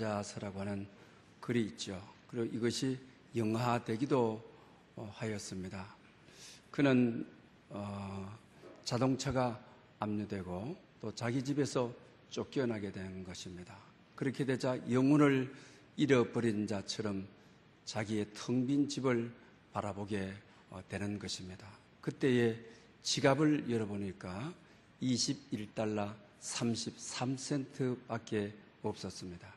자서라고 하는 글이 있죠. 그리고 이것이 영화되기도 하였습니다. 그는 자동차가 압류되고 또 자기 집에서 쫓겨나게 된 것입니다. 그렇게 되자 영혼을 잃어버린 자처럼 자기의 텅 빈 집을 바라보게 되는 것입니다. 그때에 지갑을 열어보니까 21달러 33센트밖에 없었습니다.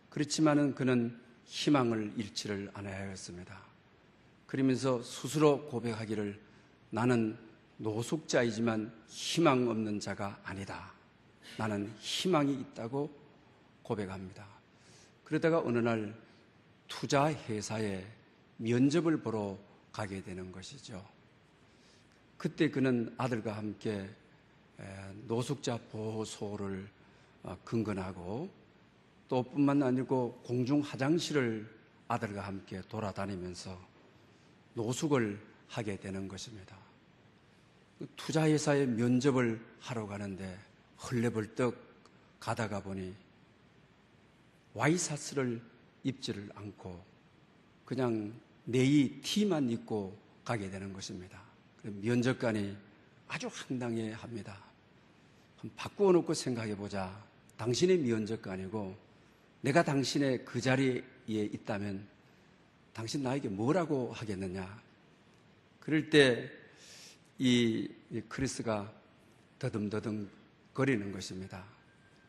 그렇지만은 그는 희망을 잃지를 않아야했습니다. 그러면서 스스로 고백하기를 나는 노숙자이지만 희망 없는 자가 아니다. 나는 희망이 있다고 고백합니다. 그러다가 어느 날 투자회사에 면접을 보러 가게 되는 것이죠. 그때 그는 아들과 함께 노숙자 보호소를 근근하고 또 뿐만 아니고 공중 화장실을 아들과 함께 돌아다니면서 노숙을 하게 되는 것입니다. 투자회사에 면접을 하러 가는데 헐레벌떡 가다가 보니 와이셔츠를 입지를 않고 그냥 네이 티만 입고 가게 되는 것입니다. 면접관이 아주 황당해 합니다. 바꾸어 놓고 생각해 보자. 당신의 면접관이고 내가 당신의 그 자리에 있다면 당신 나에게 뭐라고 하겠느냐. 그럴 때 이 크리스가 더듬더듬 거리는 것입니다.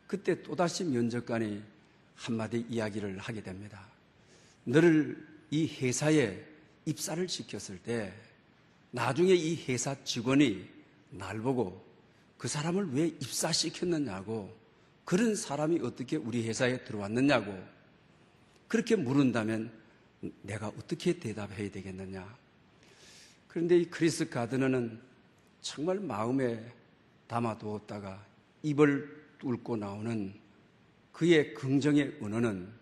그때 또다시 면접관이 한마디 이야기를 하게 됩니다. 너를 이 회사에 입사를 시켰을 때 나중에 이 회사 직원이 날 보고 그 사람을 왜 입사시켰느냐고, 그런 사람이 어떻게 우리 회사에 들어왔느냐고 그렇게 물은다면 내가 어떻게 대답해야 되겠느냐. 그런데 이 크리스 가드너는 정말 마음에 담아두었다가 입을 뚫고 나오는 그의 긍정의 언어는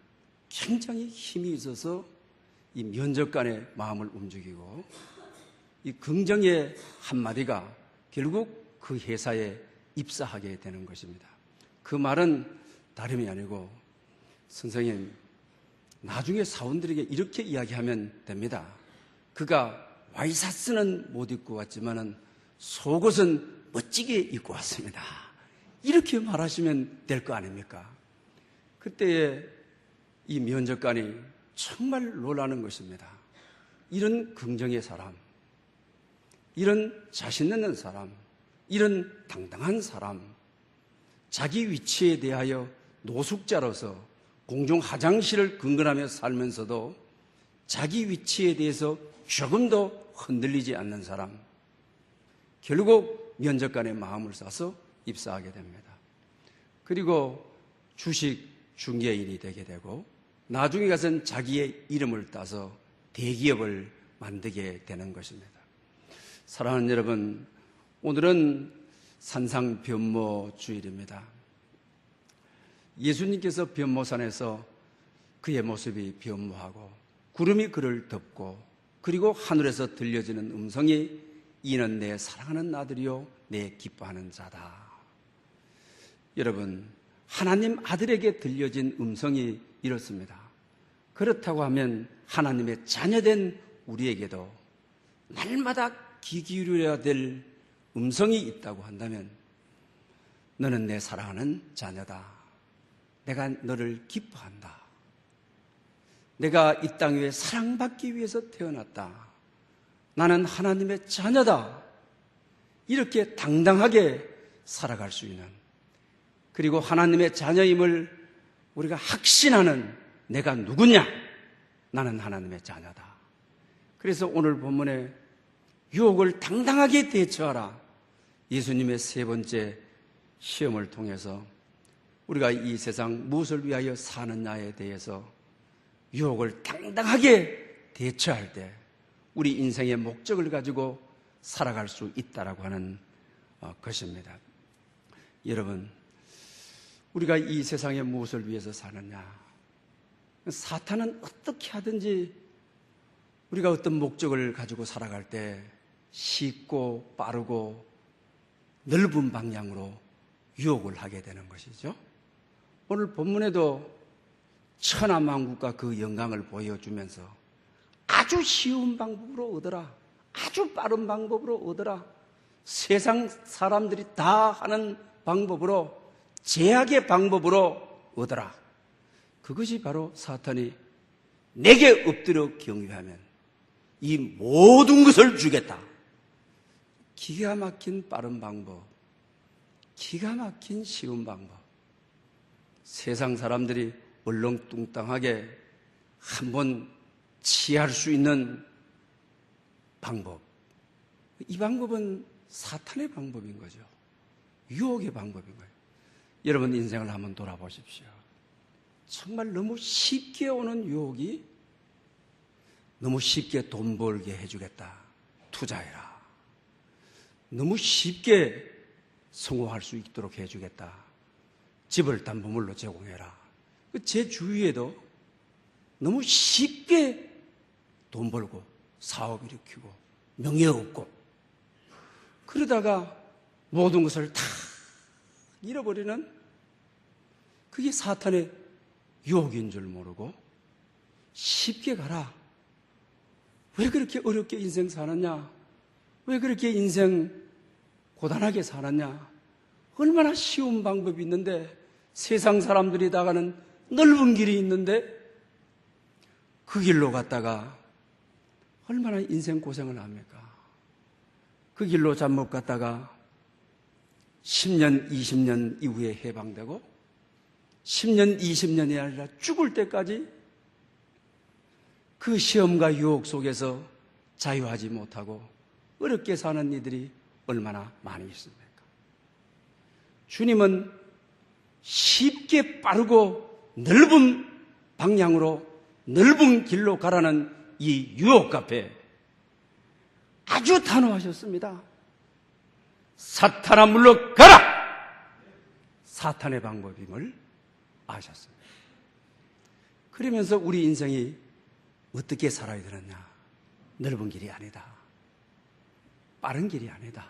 굉장히 힘이 있어서 이 면접관의 마음을 움직이고 이 긍정의 한마디가 결국 그 회사에 입사하게 되는 것입니다. 그 말은 다름이 아니고 선생님, 나중에 사원들에게 이렇게 이야기하면 됩니다. 그가 와이셔츠는 못 입고 왔지만은 속옷은 멋지게 입고 왔습니다. 이렇게 말하시면 될 거 아닙니까? 그때에 이 면접관이 정말 놀라는 것입니다. 이런 긍정의 사람, 이런 자신 있는 사람, 이런 당당한 사람, 자기 위치에 대하여 노숙자로서 공중 화장실을 근근하며 살면서도 자기 위치에 대해서 조금도 흔들리지 않는 사람, 결국 면접관의 마음을 사서 입사하게 됩니다. 그리고 주식 중개인이 되게 되고 나중에 가서는 자기의 이름을 따서 대기업을 만들게 되는 것입니다. 사랑하는 여러분, 오늘은 산상변모 주일입니다. 예수님께서 변모산에서 그의 모습이 변모하고 구름이 그를 덮고 그리고 하늘에서 들려지는 음성이 이는 내 사랑하는 아들이요 내 기뻐하는 자다. 여러분, 하나님 아들에게 들려진 음성이 이렇습니다. 그렇다고 하면 하나님의 자녀된 우리에게도 날마다 귀 기울여야 될 음성이 있다고 한다면 너는 내 사랑하는 자녀다. 내가 너를 기뻐한다. 내가 이 땅 위에 사랑받기 위해서 태어났다. 나는 하나님의 자녀다. 이렇게 당당하게 살아갈 수 있는, 그리고 하나님의 자녀임을 우리가 확신하는 내가 누구냐? 나는 하나님의 자녀다. 그래서 오늘 본문에 유혹을 당당하게 대처하라. 예수님의 세 번째 시험을 통해서 우리가 이 세상 무엇을 위하여 사느냐에 대해서 유혹을 당당하게 대처할 때 우리 인생의 목적을 가지고 살아갈 수 있다라고 하는 것입니다. 여러분, 우리가 이 세상에 무엇을 위해서 사느냐? 사탄은 어떻게 하든지 우리가 어떤 목적을 가지고 살아갈 때 쉽고 빠르고 넓은 방향으로 유혹을 하게 되는 것이죠. 오늘 본문에도 천하만국과 그 영광을 보여주면서 아주 쉬운 방법으로 얻어라, 아주 빠른 방법으로 얻어라, 세상 사람들이 다 하는 방법으로, 제약의 방법으로 얻어라. 그것이 바로 사탄이 내게 엎드려 경유하면 이 모든 것을 주겠다. 기가 막힌 빠른 방법, 기가 막힌 쉬운 방법, 세상 사람들이 얼렁뚱땅하게 한번 취할 수 있는 방법, 이 방법은 사탄의 방법인 거죠. 유혹의 방법인 거예요. 여러분 인생을 한번 돌아보십시오. 정말 너무 쉽게 오는 유혹이, 너무 쉽게 돈 벌게 해주겠다, 투자해라, 너무 쉽게 성공할 수 있도록 해주겠다, 집을 담보물로 제공해라. 제 주위에도 너무 쉽게 돈 벌고 사업 일으키고 명예 얻고, 그러다가 모든 것을 다 잃어버리는, 그게 사탄의 유혹인 줄 모르고 쉽게 가라, 왜 그렇게 어렵게 인생 사느냐, 왜 그렇게 인생 고단하게 살았냐, 얼마나 쉬운 방법이 있는데, 세상 사람들이 다 가는 넓은 길이 있는데 그 길로 갔다가 얼마나 인생 고생을 합니까? 그 길로 잘못 갔다가 10년, 20년 이후에 해방되고 10년, 20년이 아니라 죽을 때까지 그 시험과 유혹 속에서 자유하지 못하고 어렵게 사는 이들이 얼마나 많이 있습니까? 주님은 쉽게 빠르고 넓은 방향으로, 넓은 길로 가라는 이 유혹 앞에 아주 단호하셨습니다. 사탄아 물러가라! 사탄의 방법임을 아셨습니다. 그러면서 우리 인생이 어떻게 살아야 되느냐? 넓은 길이 아니다, 빠른 길이 아니다.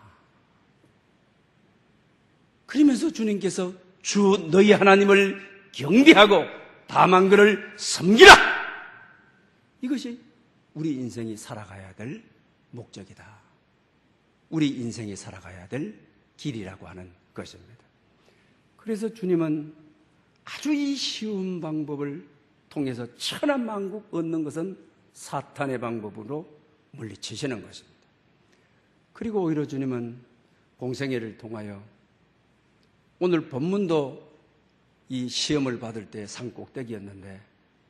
그러면서 주님께서 주 너희 하나님을 경배하고 다만 그를 섬기라! 이것이 우리 인생이 살아가야 될 목적이다. 우리 인생이 살아가야 될 길이라고 하는 것입니다. 그래서 주님은 아주 이 쉬운 방법을 통해서 천하만국 얻는 것은 사탄의 방법으로 물리치시는 것입니다. 그리고 오히려 주님은 공생애를 통하여, 오늘 본문도 이 시험을 받을 때 산 꼭대기였는데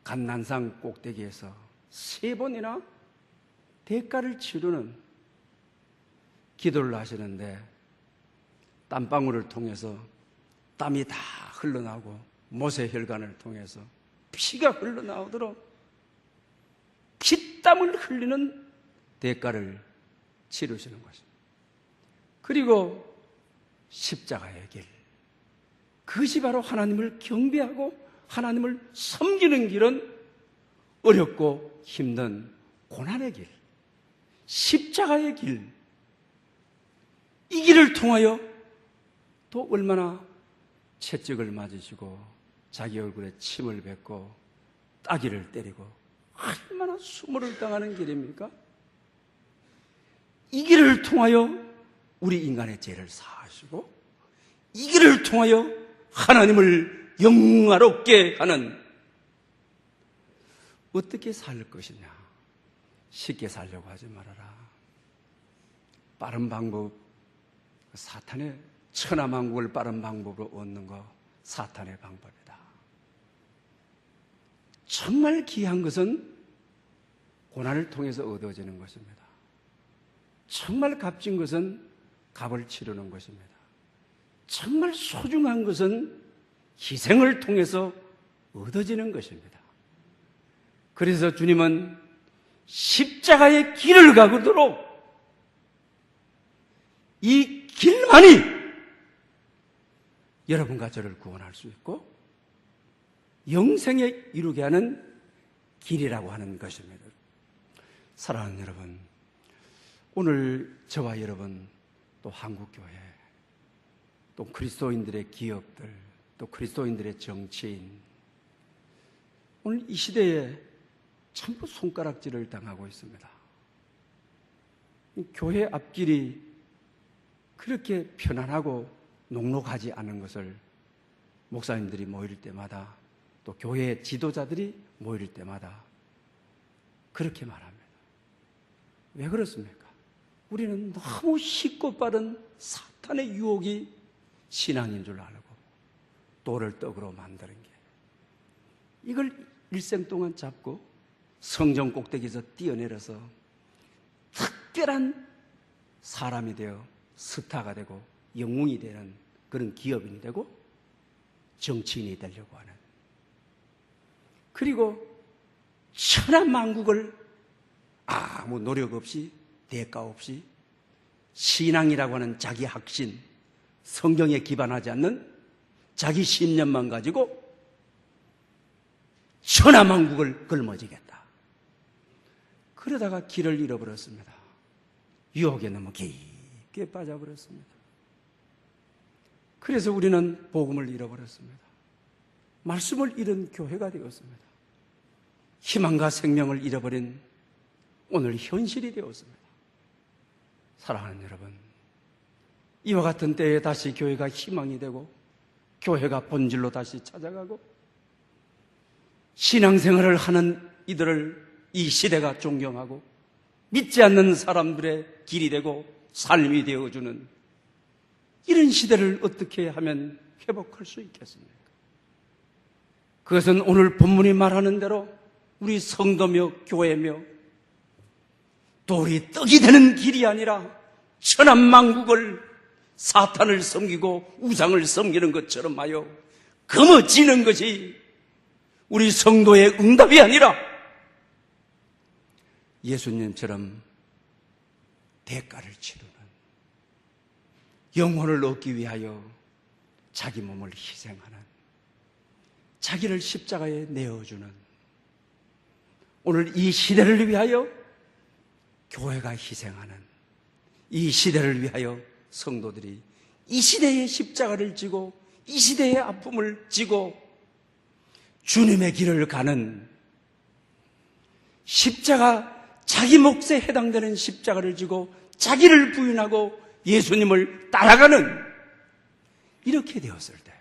감난산 꼭대기에서 3번이나 대가를 치르는 기도를 하시는데, 땀방울을 통해서 땀이 다 흘러나오고 모세혈관을 통해서 피가 흘러나오도록 피땀을 흘리는 대가를 치르시는 것입니다. 그리고 십자가의 길, 그것이 바로 하나님을 경배하고 하나님을 섬기는 길은 어렵고 힘든 고난의 길, 십자가의 길, 이 길을 통하여 또 얼마나 채찍을 맞으시고 자기 얼굴에 침을 뱉고 따귀를 때리고 얼마나 수모를 당하는 길입니까? 이 길을 통하여 우리 인간의 죄를 사하시고, 이 길을 통하여 하나님을 영화롭게 하는, 어떻게 살 것이냐? 쉽게 살려고 하지 말아라. 빠른 방법, 사탄의 천하만국을 빠른 방법으로 얻는 거 사탄의 방법이다. 정말 귀한 것은 고난을 통해서 얻어지는 것입니다. 정말 값진 것은 값을 치르는 것입니다. 정말 소중한 것은 희생을 통해서 얻어지는 것입니다. 그래서 주님은 십자가의 길을 가도록 이 길만이 여러분과 저를 구원할 수 있고 영생에 이르게 하는 길이라고 하는 것입니다. 사랑하는 여러분, 오늘 저와 여러분, 또 한국교회, 또 그리스도인들의 기업들, 또 그리스도인들의 정치인, 오늘 이 시대에 전부 손가락질을 당하고 있습니다. 교회 앞길이 그렇게 편안하고 녹록하지 않은 것을 목사님들이 모일 때마다, 또 교회 지도자들이 모일 때마다 그렇게 말합니다. 왜 그렇습니까? 우리는 너무 쉽고 빠른 사탄의 유혹이 신앙인 줄 알고 돌을 떡으로 만드는 게, 이걸 일생 동안 잡고 성전 꼭대기에서 뛰어내려서 특별한 사람이 되어 스타가 되고 영웅이 되는 그런 기업인이 되고 정치인이 되려고 하는, 그리고 천하만국을 아무 노력 없이, 대가 없이 신앙이라고 하는 자기 확신, 성경에 기반하지 않는 자기 신념만 가지고 천하만국을 걸머지겠다. 그러다가 길을 잃어버렸습니다. 유혹에 너무 깊게 빠져버렸습니다. 그래서 우리는 복음을 잃어버렸습니다. 말씀을 잃은 교회가 되었습니다. 희망과 생명을 잃어버린 오늘 현실이 되었습니다. 사랑하는 여러분, 이와 같은 때에 다시 교회가 희망이 되고 교회가 본질로 다시 찾아가고 신앙생활을 하는 이들을 이 시대가 존경하고 믿지 않는 사람들의 길이 되고 삶이 되어주는 이런 시대를 어떻게 하면 회복할 수 있겠습니까? 그것은 오늘 본문이 말하는 대로 우리 성도며 교회며 돌이 떡이 되는 길이 아니라 천하만국을 사탄을 섬기고 우상을 섬기는 것처럼 하여 거머쥐는 것이 우리 성도의 응답이 아니라 예수님처럼 대가를 치르는, 영혼을 얻기 위하여 자기 몸을 희생하는, 자기를 십자가에 내어주는, 오늘 이 시대를 위하여 교회가 희생하는, 이 시대를 위하여 성도들이 이 시대의 십자가를 지고 이 시대의 아픔을 지고 주님의 길을 가는, 십자가, 자기 몫에 해당되는 십자가를 지고 자기를 부인하고 예수님을 따라가는, 이렇게 되었을 때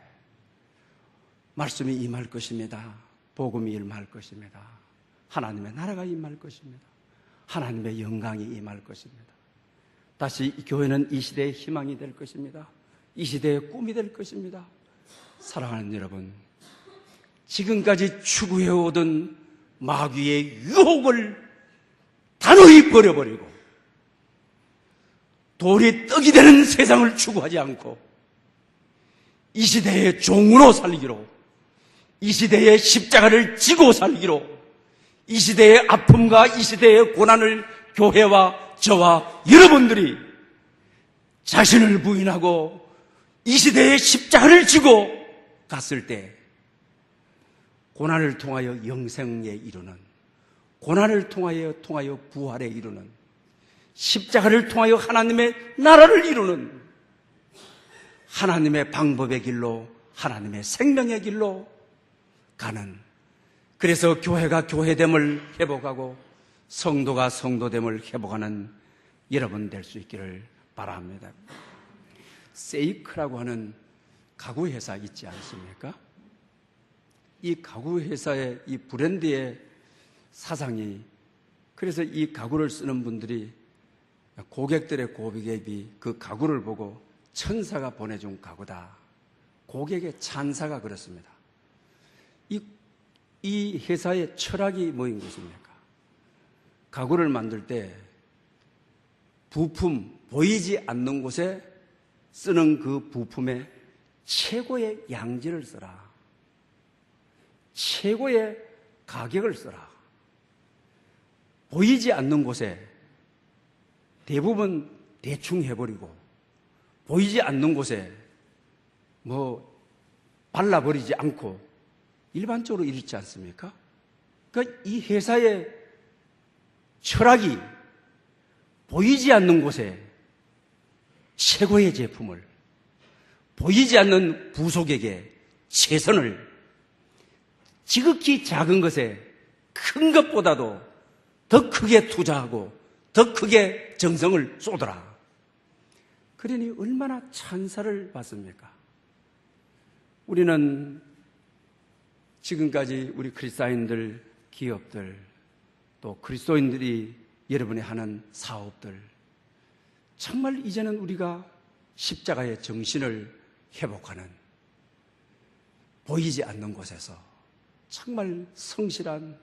말씀이 임할 것입니다. 복음이 임할 것입니다. 하나님의 나라가 임할 것입니다. 하나님의 영광이 임할 것입니다. 다시 교회는 이 시대의 희망이 될 것입니다. 이 시대의 꿈이 될 것입니다. 사랑하는 여러분, 지금까지 추구해오던 마귀의 유혹을 단호히 버려버리고 돌이 떡이 되는 세상을 추구하지 않고 이 시대의 종으로 살기로, 이 시대의 십자가를 지고 살기로, 이 시대의 아픔과 이 시대의 고난을 교회와 저와 여러분들이 자신을 부인하고 이 시대의 십자가를 지고 갔을 때 고난을 통하여 영생에 이르는, 고난을 통하여 부활에 이르는, 십자가를 통하여 하나님의 나라를 이루는, 하나님의 방법의 길로, 하나님의 생명의 길로 가는, 그래서 교회가 교회됨을 회복하고 성도가 성도됨을 회복하는 여러분 될 수 있기를 바랍니다. 세이크라고 하는 가구 회사 있지 않습니까? 이 가구 회사의 이 브랜드의 사상이, 그래서 이 가구를 쓰는 분들이 고객들의 고객이 그 가구를 보고 천사가 보내준 가구다, 고객의 찬사가 그렇습니다. 이 회사의 철학이 뭐인 것입니까? 가구를 만들 때 부품, 보이지 않는 곳에 쓰는 그 부품에 최고의 양질을 써라, 최고의 가격을 써라. 보이지 않는 곳에 대부분 대충 해버리고 보이지 않는 곳에 발라버리지 않고 일반적으로 이렇지 않습니까? 그러니까 이 회사의 철학이 보이지 않는 곳에 최고의 제품을, 보이지 않는 부속에게 최선을, 지극히 작은 것에 큰 것보다도 더 크게 투자하고 더 크게 정성을 쏟아라. 그러니 얼마나 찬사를 받습니까? 우리는 지금까지 우리 그리스도인들, 기업들, 또 그리스도인들이 여러분이 하는 사업들, 정말 이제는 우리가 십자가의 정신을 회복하는, 보이지 않는 곳에서 정말 성실한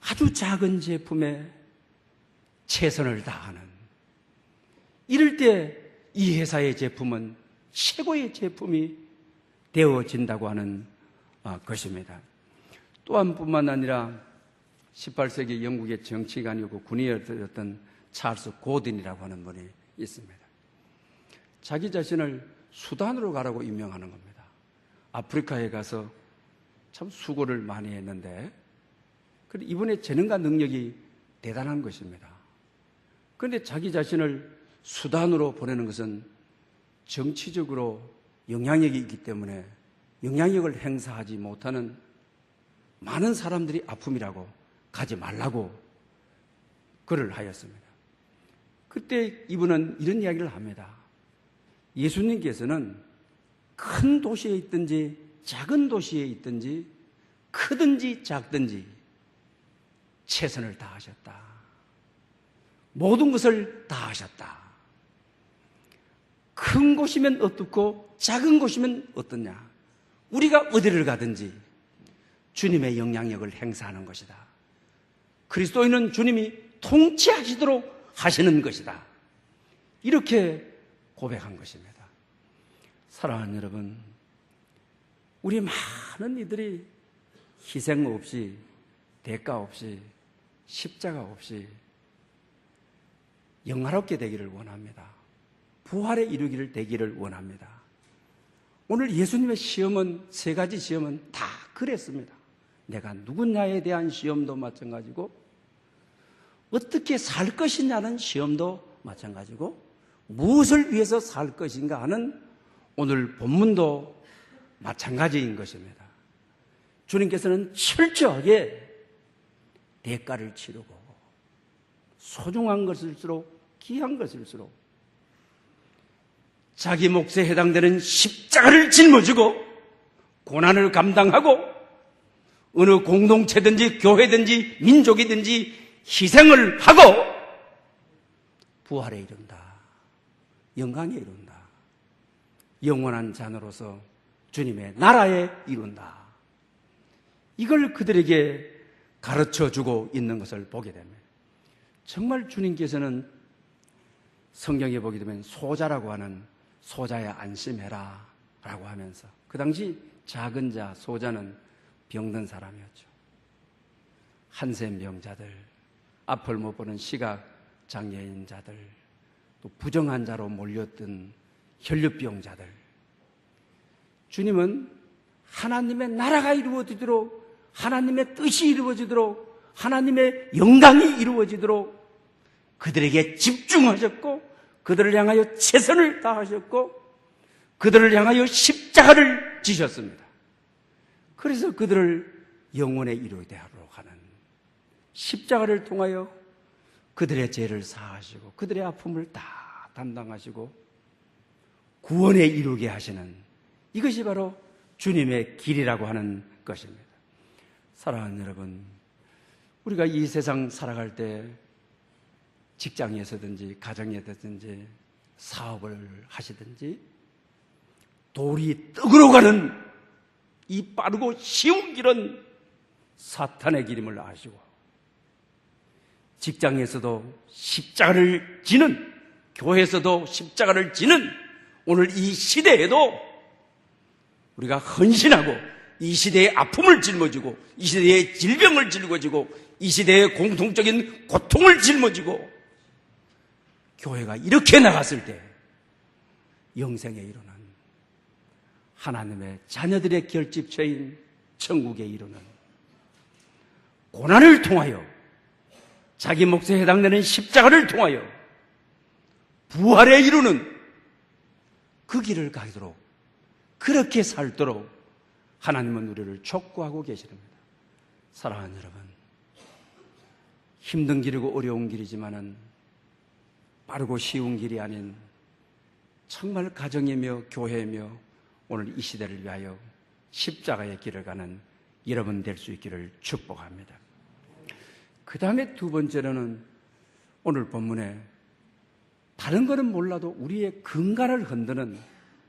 아주 작은 제품에 최선을 다하는, 이럴 때 이 회사의 제품은 최고의 제품이 되어진다고 하는 것입니다. 또한 뿐만 아니라 18세기 영국의 정치관이고 군인이었던 찰스 고든이라고 하는 분이 있습니다. 자기 자신을 수단으로 가라고 임명하는 겁니다. 아프리카에 가서 참 수고를 많이 했는데 이분의 재능과 능력이 대단한 것입니다. 그런데 자기 자신을 수단으로 보내는 것은 정치적으로 영향력이 있기 때문에 영향력을 행사하지 못하는 많은 사람들이 아픔이라고 가지 말라고 글을 하였습니다. 그때 이분은 이런 이야기를 합니다. 예수님께서는 큰 도시에 있든지 작은 도시에 있든지 크든지 작든지 최선을 다하셨다. 모든 것을 다하셨다. 큰 곳이면 어떻고 작은 곳이면 어떠냐. 우리가 어디를 가든지 주님의 영향력을 행사하는 것이다. 그리스도인은 주님이 통치하시도록 하시는 것이다. 이렇게 고백한 것입니다. 사랑하는 여러분, 우리 많은 이들이 희생 없이, 대가 없이, 십자가 없이 영화롭게 되기를 원합니다. 부활에 이루기를 되기를 원합니다. 오늘 예수님의 시험은, 세 가지 시험은 다 그랬습니다. 내가 누구냐에 대한 시험도 마찬가지고, 어떻게 살 것이냐는 시험도 마찬가지고, 무엇을 위해서 살 것인가 하는 오늘 본문도 마찬가지인 것입니다. 주님께서는 철저하게 대가를 치르고 소중한 것일수록, 귀한 것일수록 자기 몫에 해당되는 십자가를 짊어지고 고난을 감당하고 어느 공동체든지 교회든지 민족이든지 희생을 하고 부활에 이른다. 영광에 이룬다. 영원한 자녀로서 주님의 나라에 이룬다. 이걸 그들에게 가르쳐주고 있는 것을 보게 됩니다. 정말 주님께서는 성경에 보게 되면 소자라고 하는, 소자야 안심해라 라고 하면서, 그 당시 작은 자, 소자는 병든 사람이었죠. 한센병자들, 앞을 못 보는 시각 장애인자들, 또 부정한 자로 몰렸던 혈류병자들, 주님은 하나님의 나라가 이루어지도록, 하나님의 뜻이 이루어지도록, 하나님의 영광이 이루어지도록 그들에게 집중하셨고, 그들을 향하여 최선을 다하셨고, 그들을 향하여 십자가를 지셨습니다. 그래서 그들을 영원에 이루게 하도록 하는, 십자가를 통하여 그들의 죄를 사하시고 그들의 아픔을 다 담당하시고 구원에 이루게 하시는, 이것이 바로 주님의 길이라고 하는 것입니다. 사랑하는 여러분, 우리가 이 세상 살아갈 때 직장에서든지 가정에서든지 사업을 하시든지 돌이 떡으로 가는 이 빠르고 쉬운 길은 사탄의 길임을 아시고, 직장에서도 십자가를 지는, 교회에서도 십자가를 지는 오늘 이 시대에도 우리가 헌신하고 이 시대의 아픔을 짊어지고 이 시대의 질병을 짊어지고 이 시대의 공통적인 고통을 짊어지고 교회가 이렇게 나갔을 때 영생에 이르는, 하나님의 자녀들의 결집처인 천국에 이르는, 고난을 통하여 자기 몫에 해당되는 십자가를 통하여 부활에 이르는 그 길을 가도록, 그렇게 살도록 하나님은 우리를 촉구하고 계십니다. 사랑하는 여러분, 힘든 길이고 어려운 길이지만은 빠르고 쉬운 길이 아닌 정말 가정이며 교회이며 오늘 이 시대를 위하여 십자가의 길을 가는 여러분 될 수 있기를 축복합니다. 그 다음에 두 번째로는 오늘 본문에 다른 거는 몰라도 우리의 근간을 흔드는,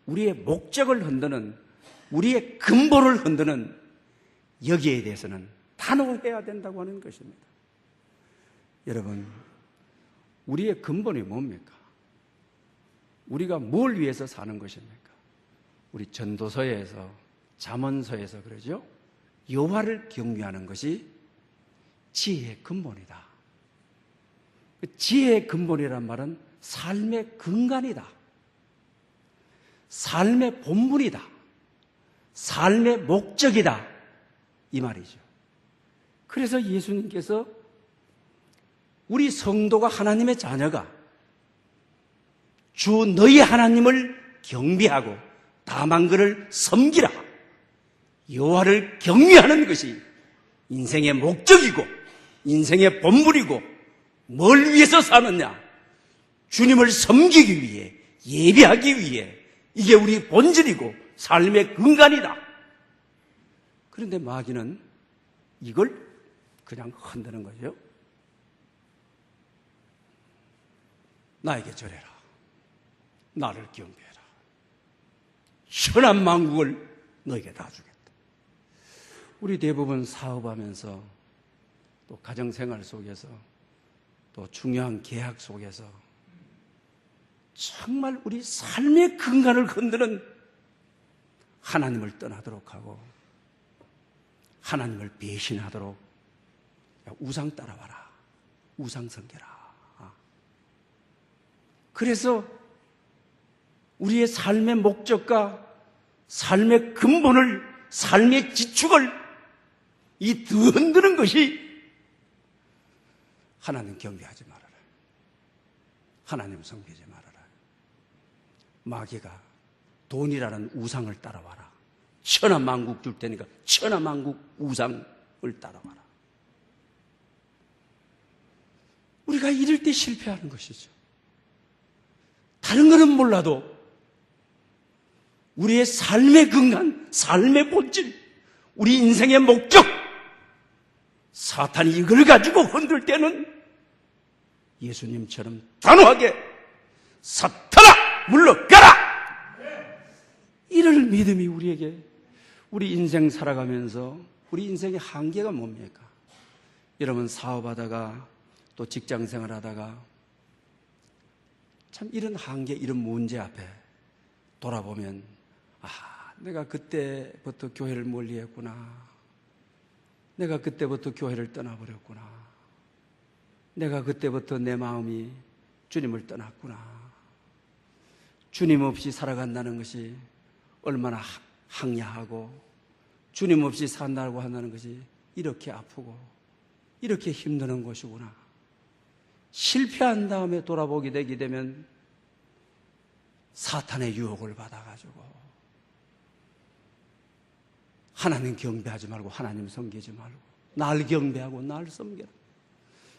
우리의 목적을 흔드는, 우리의 근본을 흔드는 여기에 대해서는 단호해야 된다고 하는 것입니다. 여러분, 우리의 근본이 뭡니까? 우리가 뭘 위해서 사는 것입니까? 우리 전도서에서, 잠언서에서 그러죠? 여호와를 경외하는 것이 지혜의 근본이다. 지혜의 근본이란 말은 삶의 근간이다. 삶의 본분이다. 삶의 목적이다. 이 말이죠. 그래서 예수님께서 우리 성도가 하나님의 자녀가 주 너희 하나님을 경배하고 다만 그를 섬기라. 여호와를 경외하는 것이 인생의 목적이고 인생의 본분이고 뭘 위해서 사느냐? 주님을 섬기기 위해, 예배하기 위해. 이게 우리 본질이고 삶의 근간이다. 그런데 마귀는 이걸 그냥 흔드는 거죠. 나에게 절해라. 나를 경배해라. 천한 만국을 너에게 다 주겠다. 우리 대부분 사업하면서 또 가정생활 속에서 또 중요한 계약 속에서 정말 우리 삶의 근간을 흔드는 하나님을 떠나도록 하고 하나님을 배신하도록 우상 따라와라. 우상 섬겨라. 그래서 우리의 삶의 목적과 삶의 근본을, 삶의 지축을 이 흔드는 것이 하나님 경배하지 말아라. 하나님 섬기지 말아라. 마귀가 돈이라는 우상을 따라와라. 천하만국 줄 테니까 천하만국 우상을 따라와라. 우리가 이럴 때 실패하는 것이죠. 다른 것은 몰라도 우리의 삶의 근간, 삶의 본질, 우리 인생의 목적, 사탄이 이걸 가지고 흔들 때는 예수님처럼 단호하게 사탄아 물러가라! 이럴 믿음이 우리에게, 우리 인생 살아가면서 우리 인생의 한계가 뭡니까? 여러분 사업하다가 또 직장생활 하다가 참 이런 한계, 이런 문제 앞에 돌아보면 내가 그때부터 교회를 멀리했구나. 내가 그때부터 교회를 떠나버렸구나. 내가 그때부터 내 마음이 주님을 떠났구나. 주님 없이 살아간다는 것이 얼마나 항야하고 주님 없이 산다고 한다는 것이 이렇게 아프고 이렇게 힘드는 것이구나. 실패한 다음에 돌아보게 되게 되면 사탄의 유혹을 받아가지고 하나님 경배하지 말고 하나님 섬기지 말고 날 경배하고 날 섬겨라.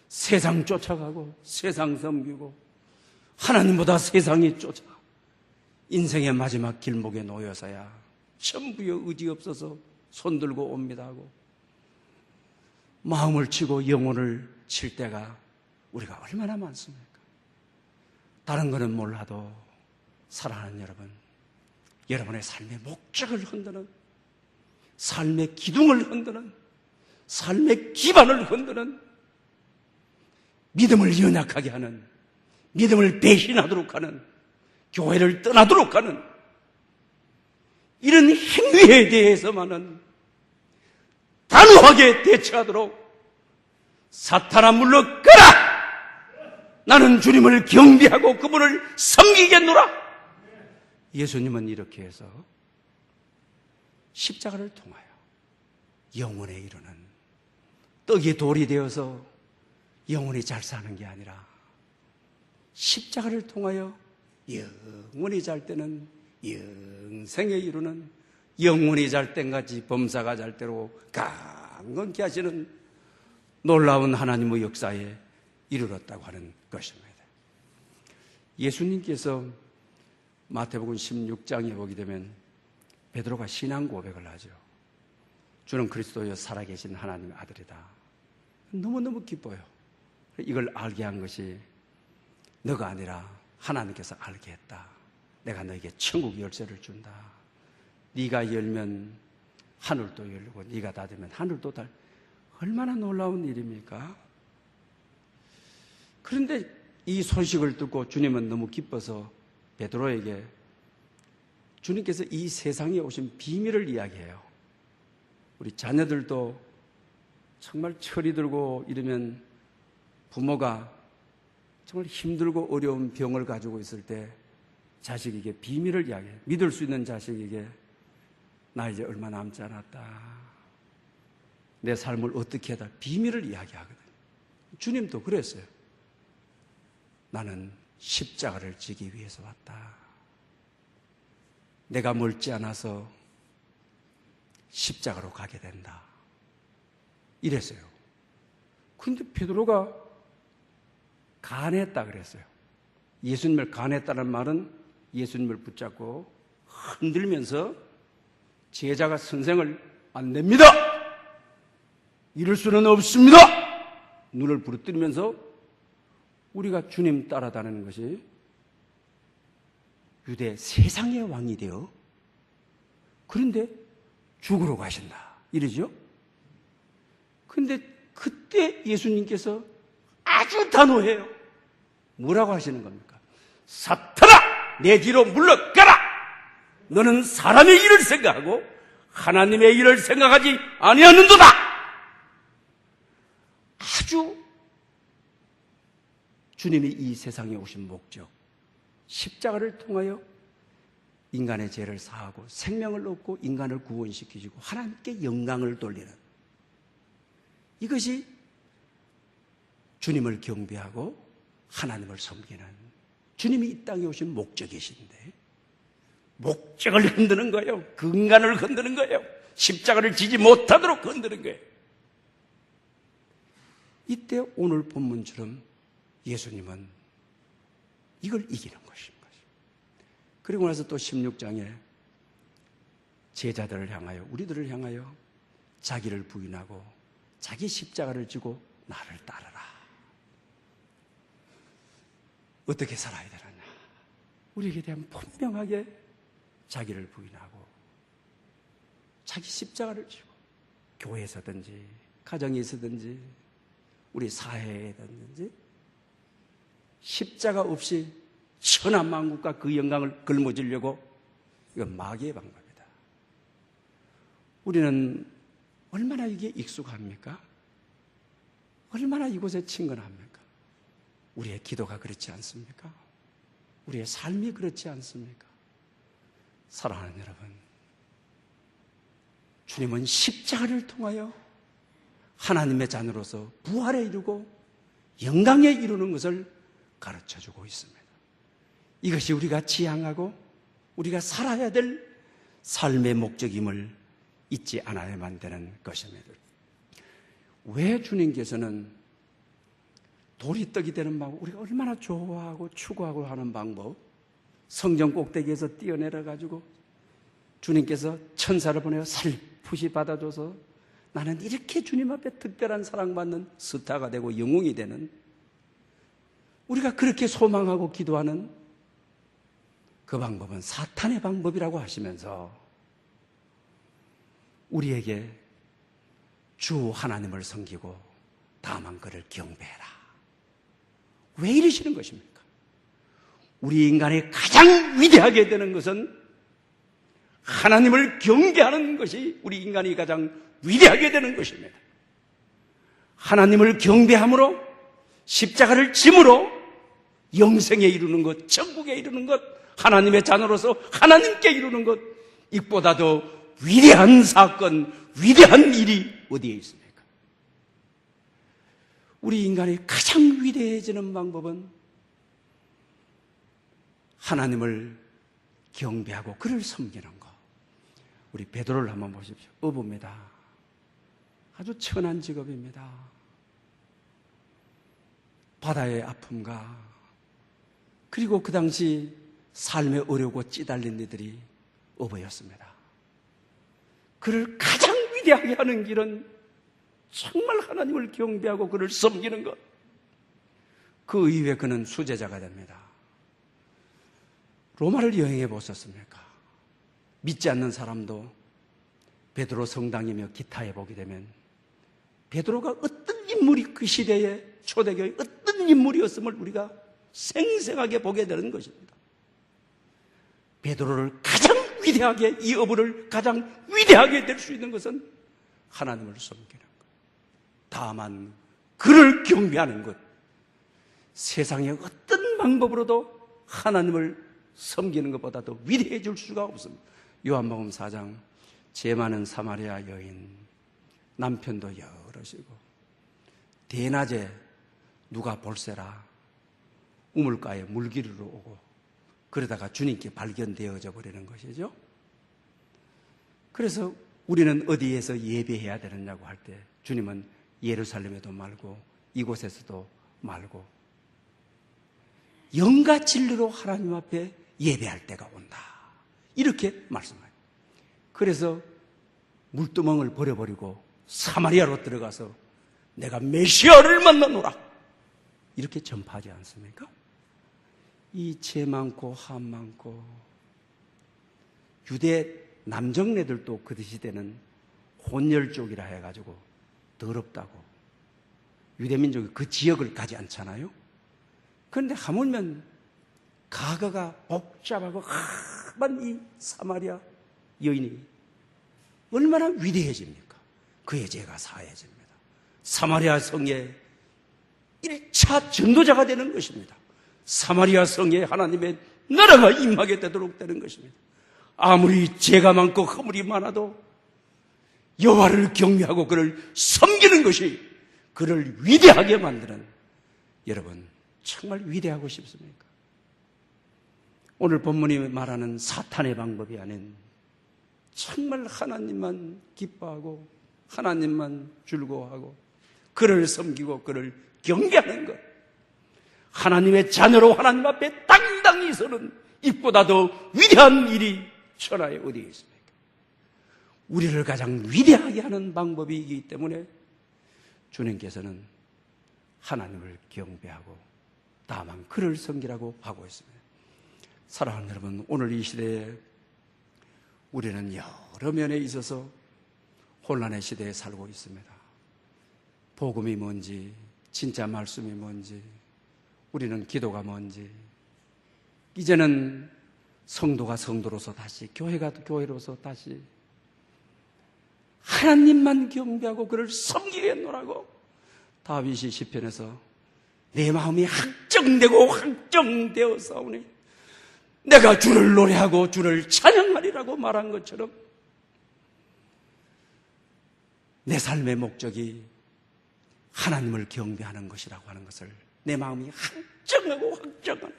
세상 쫓아가고 세상 섬기고 하나님보다 세상이 쫓아 인생의 마지막 길목에 놓여서야 전부여 의지 없어서 손들고 옵니다 하고 마음을 치고 영혼을 칠 때가 우리가 얼마나 많습니까? 다른 거는 몰라도 사랑하는 여러분, 여러분의 삶의 목적을 흔드는, 삶의 기둥을 흔드는, 삶의 기반을 흔드는, 믿음을 연약하게 하는, 믿음을 배신하도록 하는, 교회를 떠나도록 하는 이런 행위에 대해서만은 단호하게 대처하도록 사탄아 물러가라! 나는 주님을 경배하고 그분을 섬기겠노라. 예수님은 이렇게 해서 십자가를 통하여 영원에 이르는 떡이 돌이 되어서 영원히 잘 사는 게 아니라 십자가를 통하여 영원히 잘 때는 영생에 이르는 영혼이 잘 땐같이 범사가 잘 때로 강건케 하시는 놀라운 하나님의 역사에 이르렀다고 하는 것입니다. 예수님께서 마태복음 16장에 보게 되면 베드로가 신앙 고백을 하죠. 주는 그리스도여 살아계신 하나님의 아들이다. 너무너무 기뻐요. 이걸 알게 한 것이 너가 아니라 하나님께서 알게 했다. 내가 너에게 천국 열쇠를 준다. 네가 열면 하늘도 열리고 네가 닫으면 하늘도 닫. 얼마나 놀라운 일입니까? 그런데 이 소식을 듣고 주님은 너무 기뻐서 베드로에게 주님께서 이 세상에 오신 비밀을 이야기해요. 우리 자녀들도 정말 철이 들고 이러면 부모가 정말 힘들고 어려운 병을 가지고 있을 때 자식에게 비밀을 이야기해요. 믿을 수 있는 자식에게 나 이제 얼마 남지 않았다. 내 삶을 어떻게 하다 비밀을 이야기하거든요. 주님도 그랬어요. 나는 십자가를 지기 위해서 왔다. 내가 멀지 않아서 십자가로 가게 된다. 이랬어요. 그런데 베드로가 간했다 그랬어요. 예수님을 간했다는 말은 예수님을 붙잡고 흔들면서 제자가 선생을 안 냅니다. 이럴 수는 없습니다. 눈을 부르뜨리면서 우리가 주님 따라다니는 것이 유대 세상의 왕이 되어 그런데 죽으러 가신다. 이러죠? 그런데 그때 예수님께서 아주 단호해요. 뭐라고 하시는 겁니까? 사탄아! 내 뒤로 물러가라! 너는 사람의 일을 생각하고 하나님의 일을 생각하지 아니하는도다! 아주 주님이 이 세상에 오신 목적, 십자가를 통하여 인간의 죄를 사하고 생명을 얻고 인간을 구원시키시고 하나님께 영광을 돌리는 이것이 주님을 경배하고 하나님을 섬기는 주님이 이 땅에 오신 목적이신데 목적을 흔드는 거예요. 근간을 흔드는 거예요. 십자가를 지지 못하도록 흔드는 거예요. 이때 오늘 본문처럼 예수님은 이걸 이기는 것입니다. 그리고 나서 또 16장에 제자들을 향하여 우리들을 향하여 자기를 부인하고 자기 십자가를 지고 나를 따르라. 어떻게 살아야 되느냐? 우리에게 대한 분명하게 자기를 부인하고 자기 십자가를 지고 교회에서든지 가정에서든지 우리 사회에든지 십자가 없이 천하만국과 그 영광을 걸머쥐려고 이건 마귀의 방법이다. 우리는 얼마나 이게 익숙합니까? 얼마나 이곳에 친근합니까? 우리의 기도가 그렇지 않습니까? 우리의 삶이 그렇지 않습니까? 사랑하는 여러분, 주님은 십자가를 통하여 하나님의 자녀로서 부활에 이르고 영광에 이루는 것을 가르쳐주고 있습니다. 이것이 우리가 지향하고 우리가 살아야 될 삶의 목적임을 잊지 않아야만 되는 것입니다. 왜 주님께서는 돌이 떡이 되는 방법, 우리가 얼마나 좋아하고 추구하고 하는 방법, 성전 꼭대기에서 뛰어내려가지고 주님께서 천사를 보내어 살풋이 받아줘서 나는 이렇게 주님 앞에 특별한 사랑받는 스타가 되고 영웅이 되는 우리가 그렇게 소망하고 기도하는 그 방법은 사탄의 방법이라고 하시면서 우리에게 주 하나님을 섬기고 다만 그를 경배해라. 왜 이러시는 것입니까? 우리 인간이 가장 위대하게 되는 것은 하나님을 경배하는 것이 우리 인간이 가장 위대하게 되는 것입니다. 하나님을 경배함으로 십자가를 짐으로 영생에 이루는 것, 천국에 이루는 것, 하나님의 자녀로서 하나님께 이루는 것, 이보다 더 위대한 사건, 위대한 일이 어디에 있습니까? 우리 인간이 가장 위대해지는 방법은 하나님을 경배하고 그를 섬기는 것. 우리 베드로를 한번 보십시오. 어부입니다. 아주 천한 직업입니다. 바다의 아픔과 그리고 그 당시 삶에 어려고 찌달린 이들이 어부였습니다. 그를 가장 위대하게 하는 길은 정말 하나님을 경배하고 그를 섬기는 것. 그 이후에 그는 수제자가 됩니다. 로마를 여행해 보셨습니까? 믿지 않는 사람도 베드로 성당이며 기타에 보게 되면 베드로가 어떤 인물이 그 시대의 초대교회 어떤 인물이었음을 우리가 생생하게 보게 되는 것입니다. 베드로를 가장 위대하게, 이 어부를 가장 위대하게 될 수 있는 것은 하나님을 섬기는 것. 다만 그를 경배하는 것. 세상의 어떤 방법으로도 하나님을 섬기는 것보다 더 위대해질 수가 없습니다. 요한복음 4장, 죄 많은 사마리아 여인, 남편도 여럿이고 대낮에 누가 볼세라 우물가에 물기르러 오고 그러다가 주님께 발견되어져 버리는 것이죠. 그래서 우리는 어디에서 예배해야 되느냐고 할 때 주님은 예루살렘에도 말고 이곳에서도 말고 영과 진리로 하나님 앞에 예배할 때가 온다. 이렇게 말씀합니다. 그래서 물두멍을 버려버리고 사마리아로 들어가서 내가 메시아를 만나노라. 이렇게 전파하지 않습니까? 이 죄 많고 함 많고 유대 남정네들도 그 시대는 혼혈족이라 해가지고 더럽다고 유대민족이 그 지역을 가지 않잖아요. 그런데 하물며 가가가 복잡하고 험한 이 사마리아 여인이 얼마나 위대해집니까? 그의 죄가 사해집니다. 사마리아 성에 1차 전도자가 되는 것입니다. 사마리아 성에 하나님의 나라가 임하게 되도록 되는 것입니다. 아무리 죄가 많고 허물이 많아도 여호와를 경외하고 그를 섬기는 것이 그를 위대하게 만드는, 여러분 정말 위대하고 싶습니까? 오늘 본문이 말하는 사탄의 방법이 아닌 정말 하나님만 기뻐하고 하나님만 즐거워하고 그를 섬기고 그를 경배하는 것, 하나님의 자녀로 하나님 앞에 당당히 서는 이보다 더 위대한 일이 천하에 어디에 있습니까? 우리를 가장 위대하게 하는 방법이기 때문에 주님께서는 하나님을 경배하고 다만 그를 섬기라고 하고 있습니다. 사랑하는 여러분, 오늘 이 시대에 우리는 여러 면에 있어서 혼란의 시대에 살고 있습니다. 복음이 뭔지, 진짜 말씀이 뭔지, 우리는 기도가 뭔지, 이제는 성도가 성도로서 다시, 교회가 교회로서 다시 하나님만 경배하고 그를 섬기겠노라고 다윗이 시편에서 내 마음이 확정되고 확정되어 싸우니 내가 주를 노래하고 주를 찬양하리라고 말한 것처럼 내 삶의 목적이 하나님을 경배하는 것이라고 하는 것을 내 마음이 확정하고 확정하는,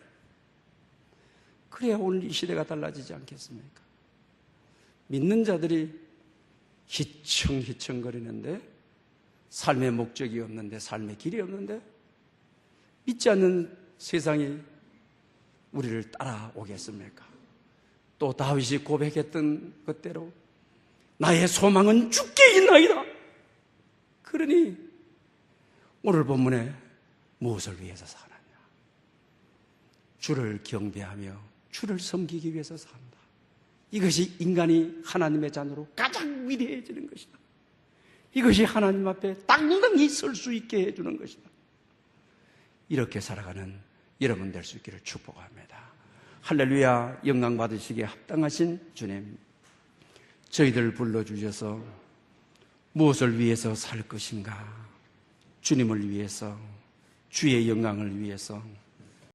그래야 오늘 이 시대가 달라지지 않겠습니까? 믿는 자들이 희청희청거리는데 삶의 목적이 없는데, 삶의 길이 없는데 믿지 않는 세상이 우리를 따라오겠습니까? 또 다윗이 고백했던 것대로 나의 소망은 주께 있나이다. 그러니 오늘 본문에 무엇을 위해서 사느냐? 주를 경배하며 주를 섬기기 위해서 산다. 이것이 인간이 하나님의 자녀로 가장 위대해지는 것이다. 이것이 하나님 앞에 당당히 설 수 있게 해주는 것이다. 이렇게 살아가는 여러분 될 수 있기를 축복합니다. 할렐루야. 영광 받으시기에 합당하신 주님, 저희들 불러주셔서 무엇을 위해서 살 것인가? 주님을 위해서, 주의 영광을 위해서,